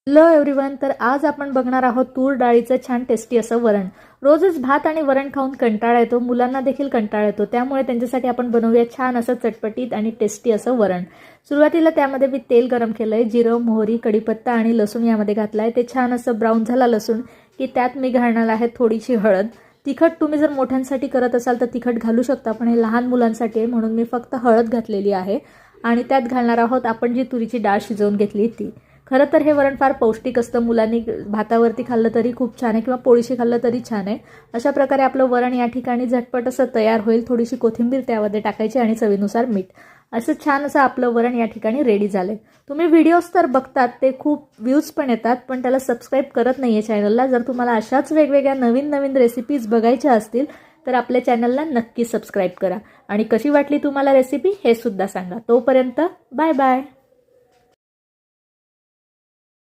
Hello everyone, तर आज आपण बघणार आहोत तूर डाळीचं छान टेस्टी असं वरण। रोजच भात आणि वरण खाऊन कंटाळा येतो, मुलांना देखील कंटाळा येतो, त्यामुळे त्यांच्यासाठी आपण बनवूया छान असं चटपटीत आणि टेस्टी असं वरण। सुरुवातीला त्यामध्ये मी तेल गरम केलंय, जिरं, मोहरी, कढीपत्ता आणि लसूण यामध्ये घातलाय। ते छान असं ब्राऊन झाला लसूण की त्यात मी घालणार आहे थोडीशी हळद। तिखट तुम्ही जर मोठ्यांसाठी करत असाल तर तिखट घालू शकता, पण हे लहान मुलांसाठी आहे म्हणून मी फक्त हळद घातलेली आहे। आणि त्यात घालणार आहोत आपण जी तुरीची डाळ शिजवून घेतली ती। खरं तर हे वरण फार पौष्टिक असतं, मुलांनी भातावरती खाल्लं तरी खूप छान आहे किंवा पोळीशी खाल्लं तरी छान आहे। अशा प्रकारे आपलं वरण या ठिकाणी झटपट असं तयार होईल। थोडीशी कोथिंबीर त्यामध्ये टाकायची आणि चवीनुसार मीठ। असं छान असं आपलं वरण या ठिकाणी रेडी झालंय। तुम्ही व्हिडिओज तर बघतात, ते खूप व्ह्यूज पण येतात, पण त्याला सबस्क्राइब करत नाहीये चॅनलला। जर तुम्हाला अशाच वेगवेगळ्या नवीन नवीन रेसिपीज बघायच्या असतील तर आपल्या चॅनलला नक्की सबस्क्राइब करा आणि कशी वाटली तुम्हाला रेसिपी हे सुद्धा सांगा। तोपर्यंत बाय बाय।